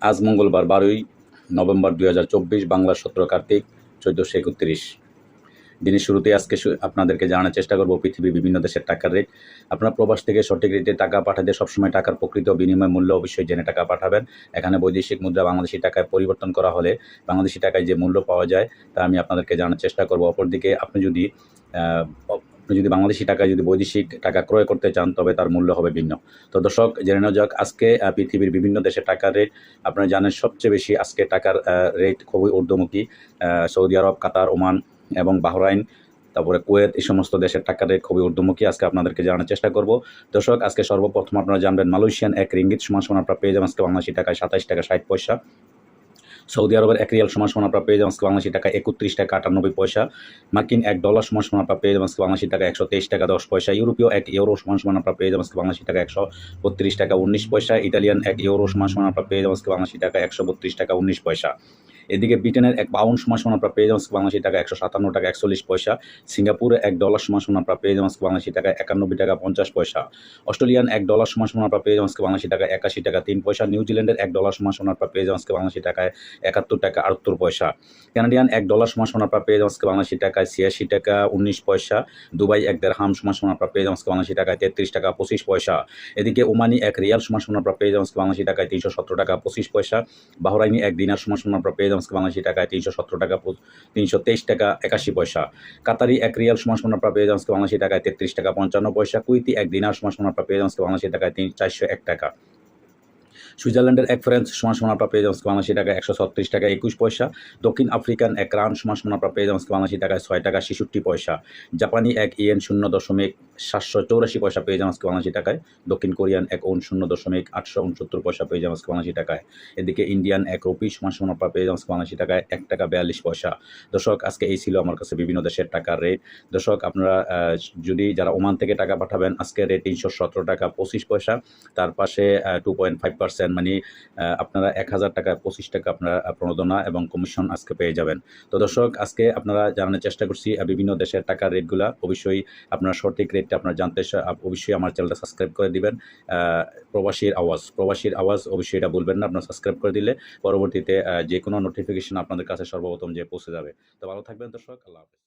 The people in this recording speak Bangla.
আজ মঙ্গলবার 12ই নভেম্বর 2024, বাংলা 17 কার্তিক 1431। দিনের শুরুতে আজকে আপনাদেরকে জানানোর চেষ্টা করব পৃথিবীর বিভিন্ন দেশের টাকার রেট। আপনারা প্রবাস থেকে সঠিক রেটে টাকা পাঠাতে সবসময় টাকার প্রকৃত বিনিময় মূল্য অবশ্যই জেনে টাকা পাঠাবেন। এখানে বৈদেশিক মুদ্রা বাংলাদেশি টাকায় পরিবর্তন করা হলে বাংলাদেশি টাকায় যে মূল্য পাওয়া যায় তা আমি আপনাদেরকে জানার চেষ্টা করব। অপরদিকে আপনি যদি বাংলাদেশি টাকায় বৈদেশিক টাকা ক্রয় করতে চান তবে তার মূল্য হবে ভিন্ন। তো দর্শক, জেনে নেওয়া যাক আজকে পৃথিবীর বিভিন্ন দেশের টাকার রেট। আপনারা জানেন সবচেয়ে বেশি আজকে টাকার রেট খুবই ঊর্ধ্বমুখী। সৌদি আরব, কাতার, ওমান এবং বাহরাইন, তারপরে কুয়েত, এই সমস্ত দেশের টাকার রেট খুবই ঊর্ধ্বমুখী। আজকে আপনাদেরকে জানার চেষ্টা করব। দর্শক, আজকে সর্বপ্রথম আপনারা জানবেন মালয়েশিয়ান 1 রিঙ্গিত সমান আপনারা পেয়ে যাবেন আজকে বাংলাদেশি টাকায় 27 টাকা 60 পয়সা। সৌদি আরবের 1 রিয়াল সমান আপনারা পেয়ে যাবেন আজকে বাংলাদেশি টাকা 31 টাকা 98 পয়সা। মার্কিন $1 সমান আপনারা পেয়ে যাবেন আজকে বাংলাদেশি টাকা 123 টাকা 10 পয়সা। ইউরোপীয় 1 ইউরো সমান আপনারা পেয়ে যাবেন আজকে বাংলাদেশি টাকা 132 টাকা 19 পয়সা। ইটালিয়ান 1 ইউরো সমান আপনারা পেয়ে যাবেন আজকে বাংলাদেশি টাকা 132 টাকা 19 পয়সা। এদিকে ব্রিটেনের 1 পাউন্ড সমান আপনারা পেয়ে যাবেন আজকে বাংলাদেশি টাকা 157 টাকা 41 পয়সা। সিঙ্গাপুরে $1 সমান আপনারা পেয়ে যাবেন আজকে বাংলাদেশি টাকা 91 টাকা 50 পয়সা। অস্ট্রেলিয়ান $1 সমান আপনারা পেয়ে যাবেন আজকে বাংলাদেশি টাকা 81 টাকা 3 পয়সা। নিউজিল্যান্ডের $1 সমান আপনারা পেয়ে যাবেন আজকে বাংলাদেশি টাকায় 71 টাকা 78 পয়সা। কানাডিয়ান $1 সমান আপনারা পেয়ে যাবেন আজকে বাংলাদেশি টাকায় 86 টাকা 19 পয়সা। দুবাই 1 দিরহাম সমান আপনারা পেয়ে যাবেন আজকে বাংলাদেশি টাকায় 33 টাকা 25 পয়সা। এদিকে ওমানি 1 রিয়াল সমান আপনারা পেয়ে যাবেন আজকে বাংলাদেশি টাকায় 317 টাকা 25 পয়সা। বাহরাইনি 1 দিনার সমান আপনারা পেয়ে যাবেন আজকে বাংলাদেশি টাকায় 317 টাকা 323 টাকা 81 পয়সা। কাতারি 1 রিয়াল সমান আপনারা পেয়ে যাবেন আজকে বাংলাদেশি টাকায় 33 টাকা 55 পয়সা। কুইতি 1 দিনার সমান আপনারা পেয়ে যাবেন আজকে বাংলাদেশি টাকায় 401 টাকা। সুইজারল্যান্ডের 1 ফ্রান্স সমান আপনারা পেয়ে যাবেন বাংলাদেশি টাকা 136 টাকা 21 পয়সা। দক্ষিণ আফ্রিকান 1 রান সমান আপনারা পেয়ে যাবেন বাংলাদেশি টাকায় 6 টাকা 66 পয়সা। জাপানি 1 ইয়েন 0.784 পয়সা পেয়ে যাবেন বাংলাদেশি টাকায়। দক্ষিণ কোরিয়ান 1 ওন 0.869 পয়সা পেয়ে যাবেন বাংলাদেশি টাকায়। এদিকে ইন্ডিয়ান 1 রুপি সমান আপনারা পেয়ে যাবেন বাংলাদেশি টাকায় 1 টাকা 42 পয়সা। দর্শক, আজকে এই ছিল আমার কাছে বিভিন্ন দেশের টাকার রেট। দর্শক, আপনারা যারা ওমান থেকে টাকা পাঠাবেন আজকে রেট 317 টাকা 25 পয়সা। তার পাশে 2.5% মানে আপনারা 1000 টাকায় 25 টাকা আপনারা প্রণোদনা এবং কমিশন আজকে পেয়ে যাবেন। তো দর্শক, আজকে আপনারা জানানোর চেষ্টা করছি বিভিন্ন দেশের টাকার রেটগুলা। অবশ্যই আপনারা সঠিক রেটটা আপনারা জানতে অবশ্যই আমার চ্যানেলটা সাবস্ক্রাইব করে দিবেন। প্রবাসীর আওয়াজ অবশ্যই এটা বলবেন না। আপনারা সাবস্ক্রাইব করে দিলে পরবর্তীতে যে কোনো নোটিফিকেশন আপনাদের কাছে সর্বপ্রথম যে পৌঁছে যাবে। তো ভালো থাকবেন দর্শক, আল্লাহ হাফেজ।